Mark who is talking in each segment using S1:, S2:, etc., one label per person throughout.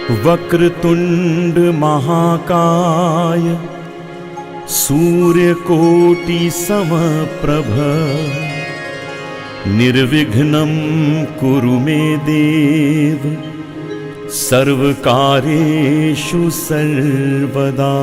S1: वक्रतुंड महाकाय सूर्यकोटि समप्रभ निर्विघ्नं कुरु मे देव सर्वकार्येषु सर्वदा।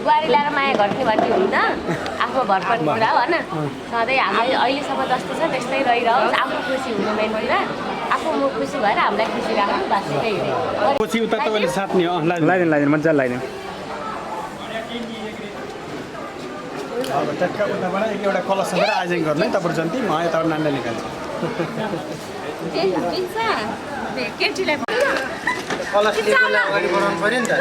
S2: बुहारी ल्याएर माया गर्ने भन्ने हुँदा आफ्नो भरपर्ने कुरा हो होइन। सधैँ हामी अहिलेसम्म जस्तो छ त्यस्तै रहिरहोस्, आफ्नो खुसी हुनु मेन कुरा। आफू म खुसी भएर हामीलाई खुसी राख्नु बास त्यही हो।
S3: पछि उता तपाईँले साट्ने लाइदिनु मजाले लाइदिनु। अब टक्क उताबाट एउटा कलश लिएर आयोजन गर्नु है तपाईँ जन्ती म यताबाट नानीलाई निकाल्छु।
S2: केटीलाई
S3: कलश लिएको अगाडि बढाउनु पऱ्यो नि त।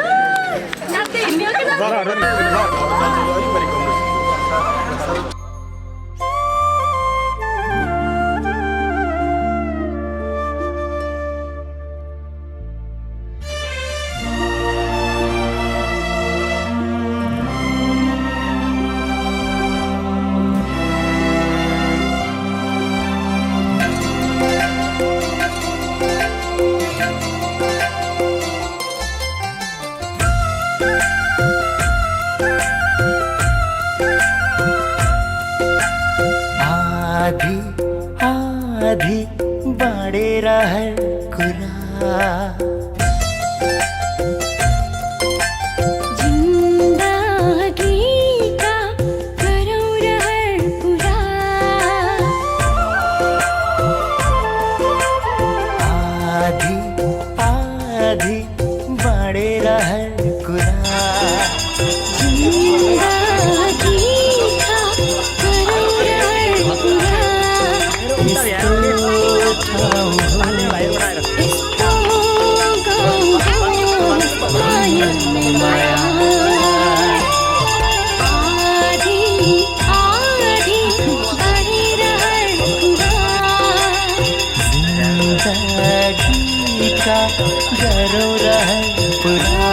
S4: आधी बाँडेर हर कुरा
S5: जिन्दगीका गरौँ रहर कुरा
S4: आधी आधी बाँडेर हर कुरा गरौँ रहर पुरा।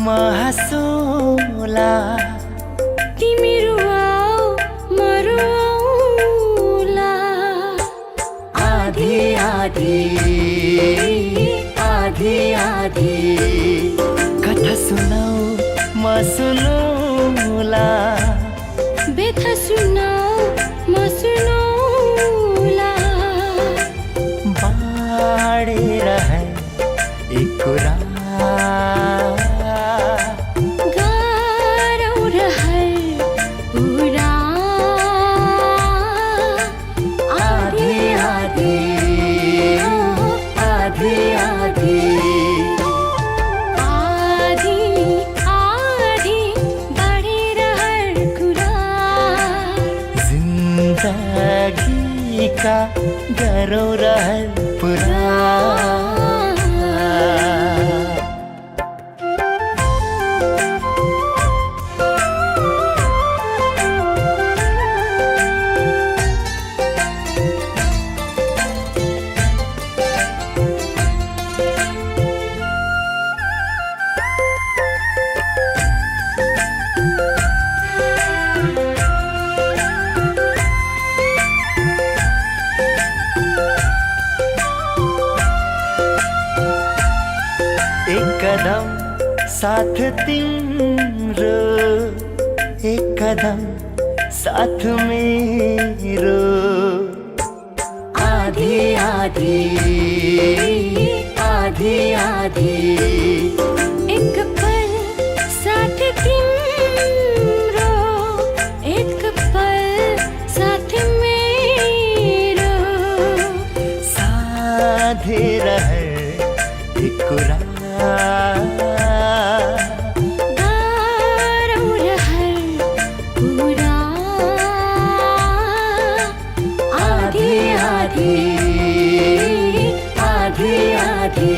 S4: म हाँसौला
S5: तिमी रुवाऊ म रुवाऊला
S4: आधी आधी आधी आधी कथा सुनाऊ म सुनौला
S5: बेथा सुनाऊ म सुनौला
S4: बाँडेर है एक कुरा
S5: आधी
S4: का गरौँ रहर पुरा कदम साथ तिम्रो एक कदम साथ मेरो आधी आधी आधी आधी
S5: एक पल साथ तिम्रो एक पल साथ मेरो
S4: साधे रहर एक कुरा
S5: गरौँ रहर पुरा आधी आधी आधी आधी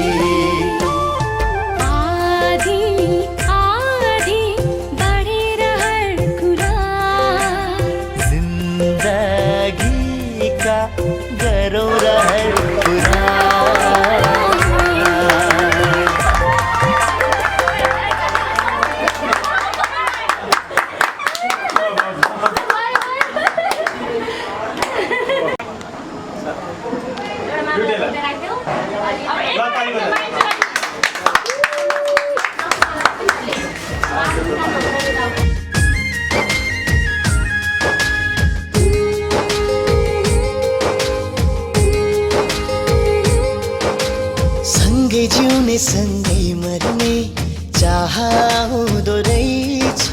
S5: आधी आधी बढे रहर कुरा
S4: जिन्दगी का गरौँ रहर पुरा सँगै जिउने सँगै मर्ने चाह हुँदो रहेछ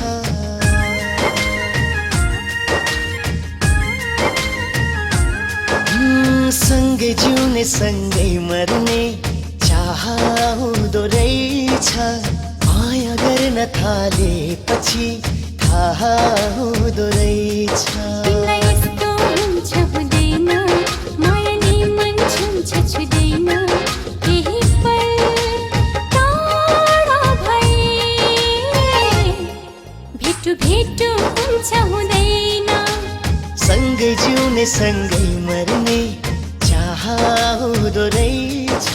S4: सँगै जिउने सँगै मर्ने चाह हुँदो रहेछ माया गर्न थालेपछि थाहा हुँदो रहेछ
S5: तिमीलाई यस्तो हुन्छ हुँदैन मायाले मन छुन्छ छुँदैन केही पल टाढा भए भेटु भेटु हुन्छ हुँदैन
S4: सँगै जिउने सँगै मर्ने चाह हुँदो रहेछ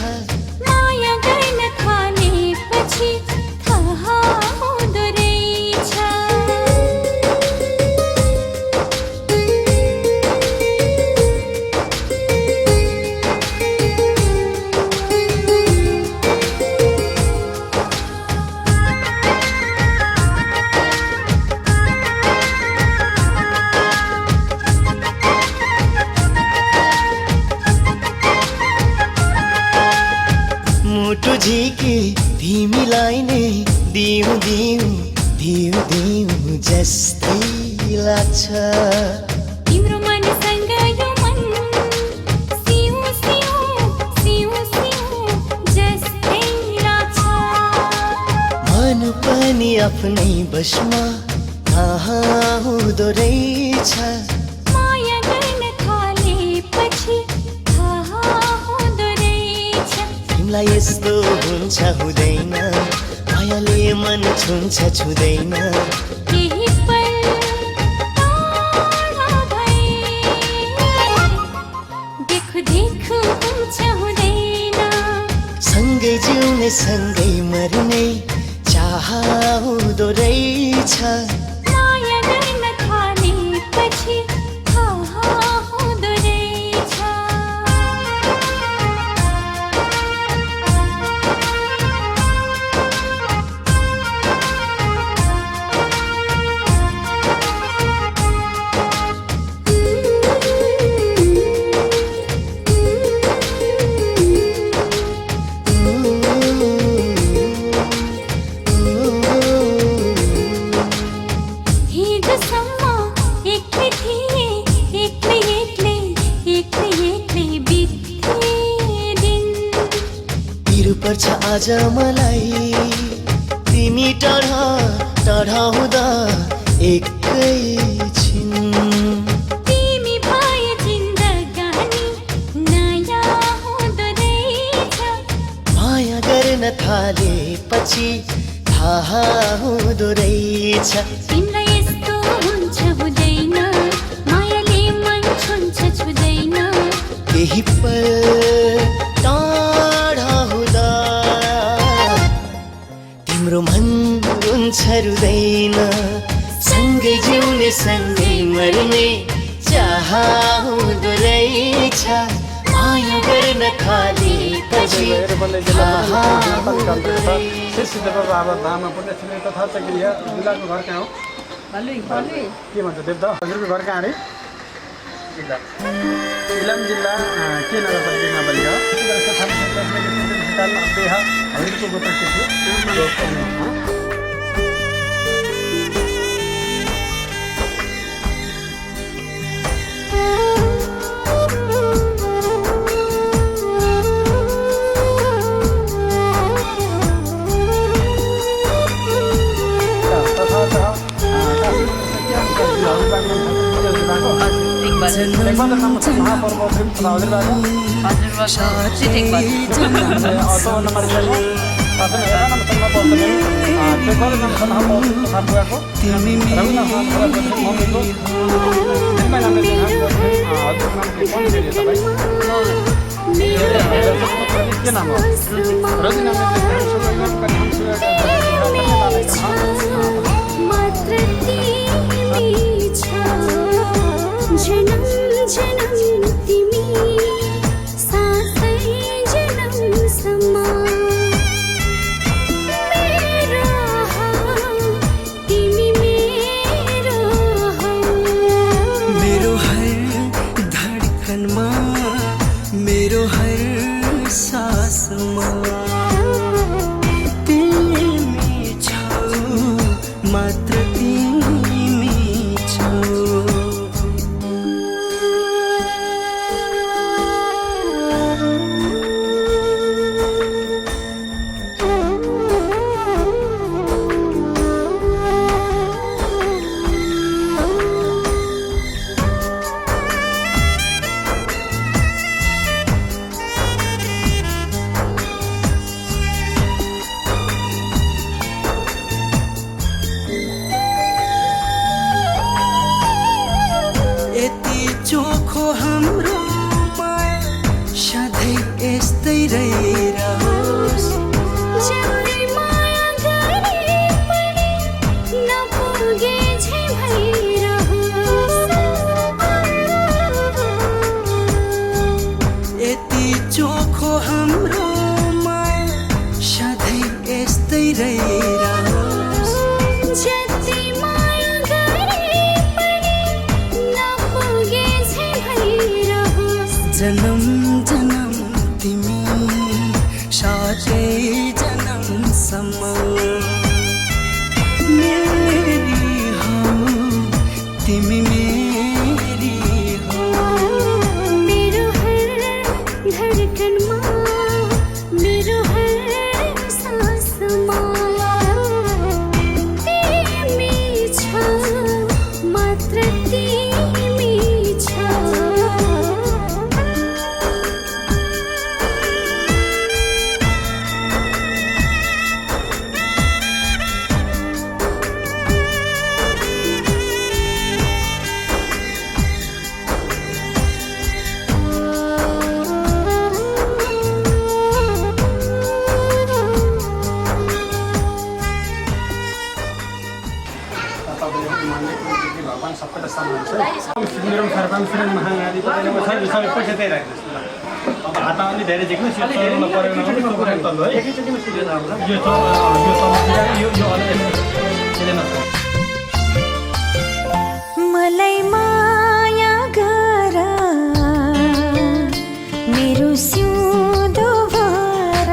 S5: माया गर्न थालेपछि थाहा हुँदो रहेछ
S4: मुटु झिकी तिमीलाई नै दिउँ दिउँ दिउँ दिउँ जस्तै लाग्छ
S5: तिम्रो मनसँग यो मन सिउ सिउ सिउ सिउ जस्तै लाग्छ
S4: मन पनि आफ्नै बसमा कहाँ हुँदो रहेछ
S5: माया गर्न थालेपछि थाहा हुँदो रहेछ
S4: तिमीलाई यस्तो हुन्छ हुँदैन मायाले मन छुन्छ छुँदैन
S5: केही पल टाढा भए देखु देखु हुन्छ हुँदैन
S4: सँगै जिउने सँगै मर्ने चाह हुँदो रहेछ
S5: माया गर्न थालेपछि थाहा हुँदो रहेछ हिजोसम्म एक्लै थिएँ एक्लै एक्लै एक्लै एक्लै बित्थे दिन
S4: पिर पर्छ आज मलाई तिमी टाढा टाढा हुँदा एकैछिन
S5: तिमी भए जिन्दगानी
S4: सँगै मर्ने चाह हुँदो रहेछ माया गर्न थालेपछि थाहा हुँदो रहेछ।
S3: बाबा धाममा पुण्यश्री तथा चक्रिया जिल्लाको घर कहाँ हो? के भन्छ देवदा हजुरको घर कहाँ अरे? इलाम जिल्ला के नगरपालिकामा बलियो हजुरको गोत्र के थियो?
S4: जन्म जन्म तिमी साथै जन्मसम्म मेरी हो तिमी मेरी हो।
S5: मेरो हर धडकनमा मेरो हर सासमा तिमी छ मात्र तिमी छ।
S3: भगवान् सबैलाई सम्मान महागारी सबै पैसा त्यही राख्नुहोस् ल। अब हातमा अलि धेरै झिक्नु
S5: मलाई माया गर मेरो सिउँदो भर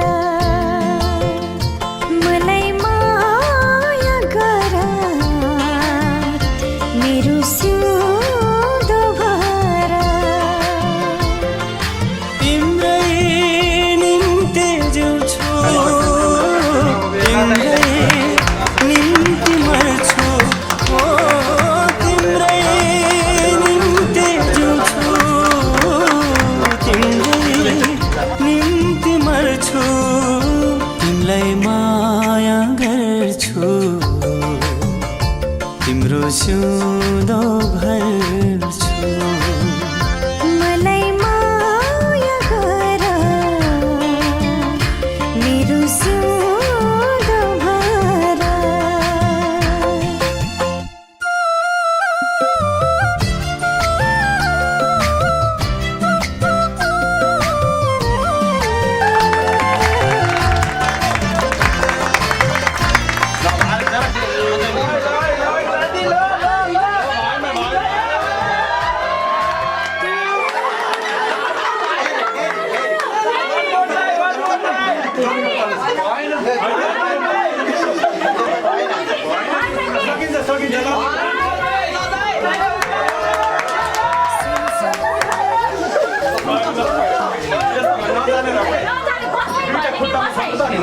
S5: मलाई माया गर मेरो सिउँदो भर
S4: तिम्रै निम्ति जिउँछु तिम्रै निम्ति मर्छु तिम्रै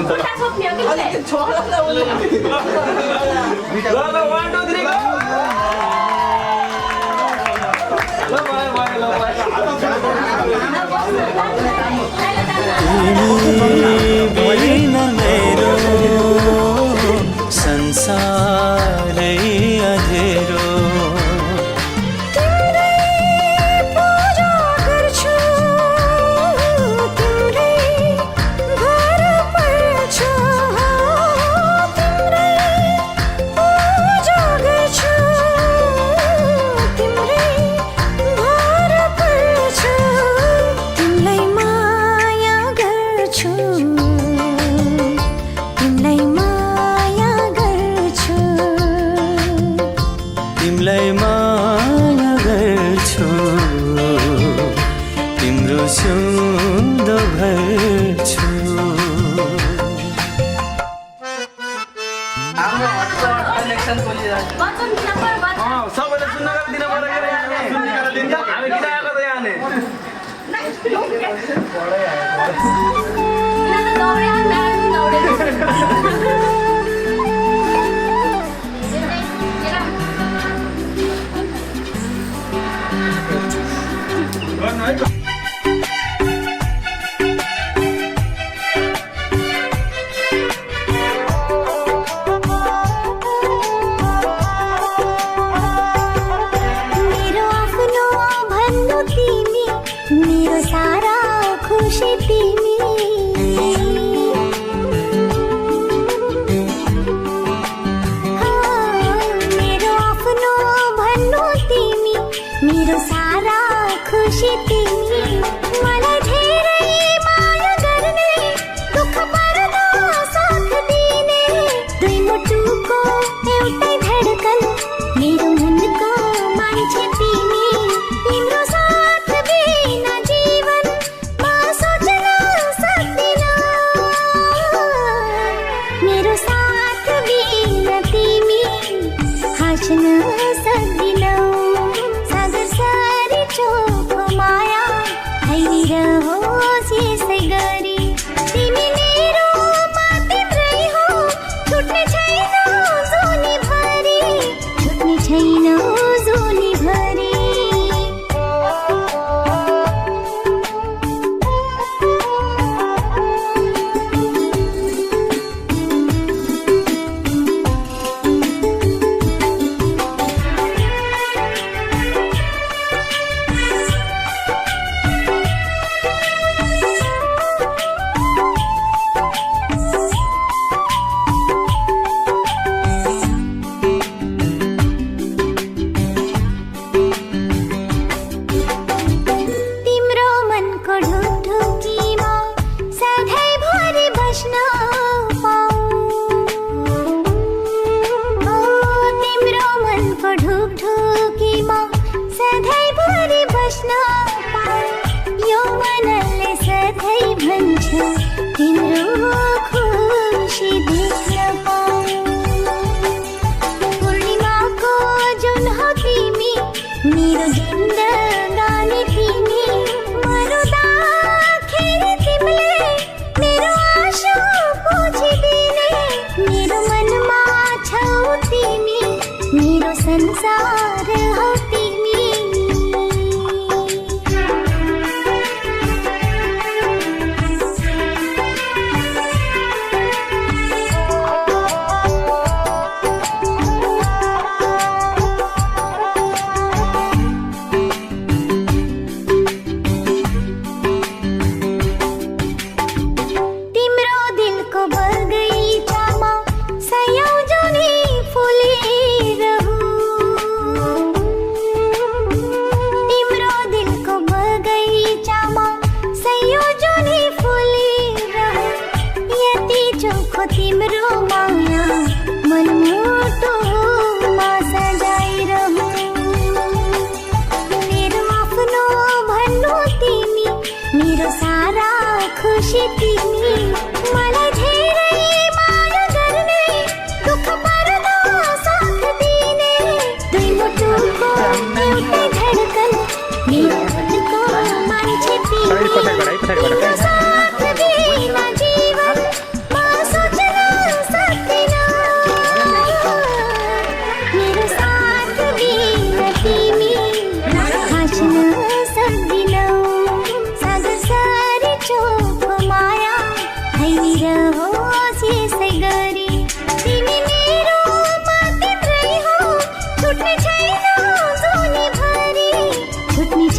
S2: खुट्टा छोप्ने हो कि उसले?
S4: बिना मेरो संसारै अँधेरो तिमलाई माया गर्छु तिम्रो सिउँदो भर्छु
S2: वचन दिन पर्यो, वचन।
S3: सबैले सुन्नको दिन पर्यो सुन्नेको दिन हामी किन आएको त यहाँ नि
S2: यिनीहरू त दौड्या, म्याराथन दौडेको।
S5: मेरो आफ्नो भन्नु तिमी, मेरो सारा खुसी तिमी। मेरो आफ्नो भन्नु तिमी, मेरो सारा खुसी तिमी। मलाई धेरै माया गर्ने, दुःख पर्दा साथ दिने, दुई मुटुको एउटै धडकन, मेरो मनको मान्छे तिमी। तिम्रो साथ बिना जीवन म सोच्न सक्दिन, मेरो साथ बिना तिमी हाँस्न सक्दिनौ। सागर सारी चोखो माया आइरहोस् यसै गरी, तिमी मेरो तिम्रै हो, छुट्ने छैन जोनीभरि, छुट्ने छैन जोनीभरि। तिम्रो मनको ढुकढुकीमा सधैँभरि बस्न पाऊँ। तिम्रो मनको ढुकढुकीमा सधैँभरि बस्न पाऊँ। यो मनले सधैँ भन्छ तिम्रो खुसी देख्न पाऊँ। पूर्णिमाको जुन हो तिमी, मेरो जिन्दगानी तिमी। मरुँदाखेरि तिमीले मेरो आशा बुझिदिने, मेरो मनमा छौ तिमी, मेरो संसार हौ तिमी।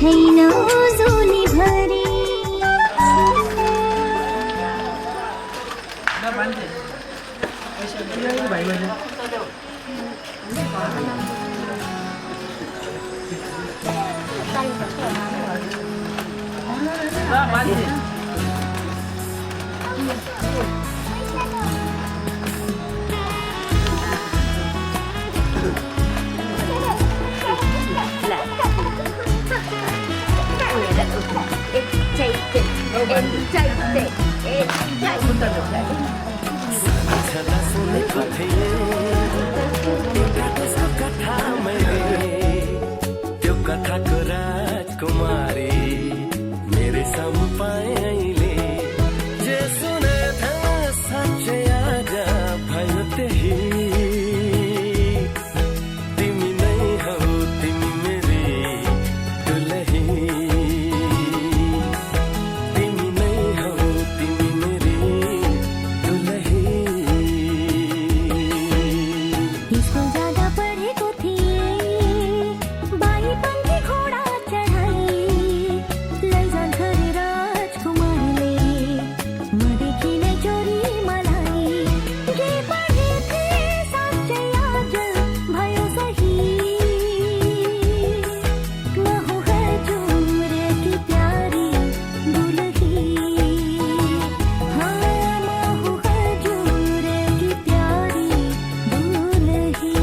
S5: छैनौ जोली भरी
S4: छँदा सुनेको थिएँ एउटा त्यसको कथा मैले त्यो कथाको राजकुमारी मेरै सामु पाएँ अहिले जे सुने था साँच्चै आज भयो त्यही तिमी नै हौ तिमी मेरी दुलही तिमी नै हौ तिमी मेरी दुलही
S5: स्कुल जाँदा पढेको थिएँ बाइपन्थी घोडा चढाई लैजान्छ रे राजकुमारले मदेखि नै चोरी मलाई के पढे थिएँ साँच्चै आज भयो सही म हूँ हजुर की प्यारी दुलही हाँ म हूँ हजुर की प्यारी दुलही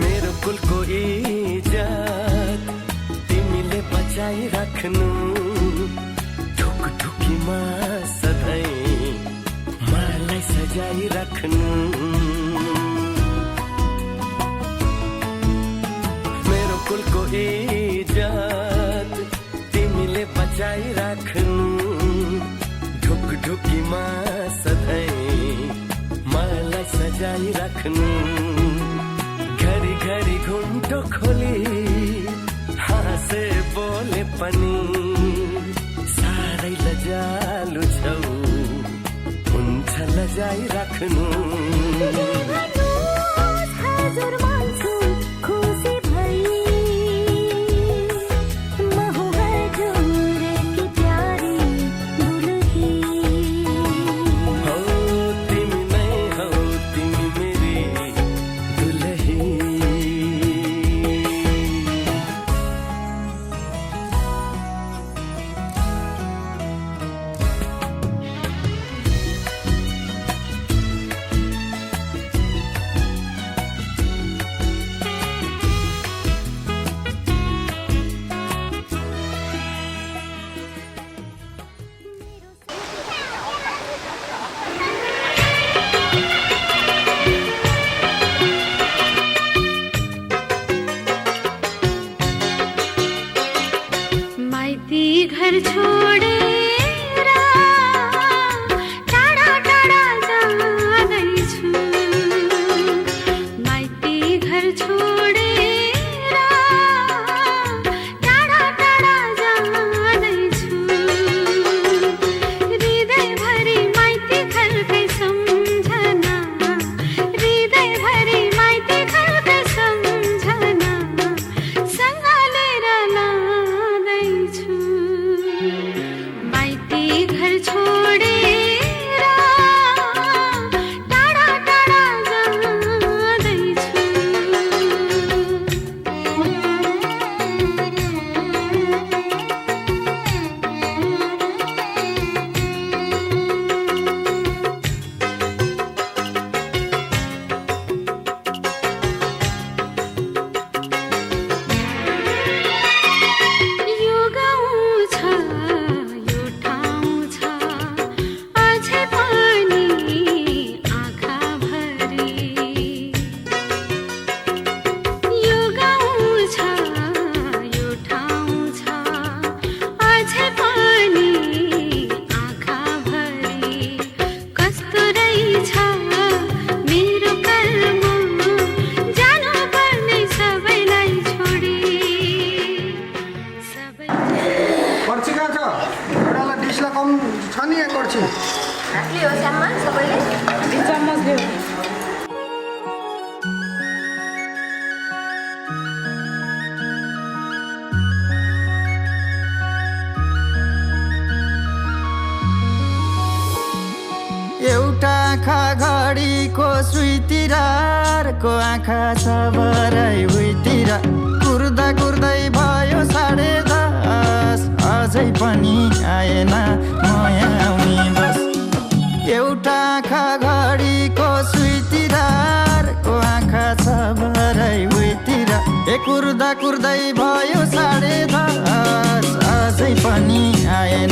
S4: मेरो कुलको इज्जत तिमीले बचाइ राख्नु ढुकढुकीमा सधैँ मलाई सजाइ राख्नु मेरो कुलको इज्जत तिमीले बचाइ राख्नु ढुकढुकीमा सधैँ मलाई सजाइ राख्नु घरी घरी घुन्टो खोली हाँसे बोले पनि साह्रै लजालु छौ हुन्छ लजाइ राख्नु
S5: हजुर मान्छु खुसी भई म हूँ हजुर की प्यारी दुलही
S4: हौ तिमी नै हौ तिमी मेरी दुलही
S6: सुईतिर अर्को आँखा छ भरै उहीतिर कुर्दा कुर्दै भयो 10:30 अझै पनि आएन म आउने बस एउटा आँखा घडीको सुईतिर अर्को आँखा छ भरै उहीतिर कुर्दा कुर्दै भयो 10:30 अझै पनि आएन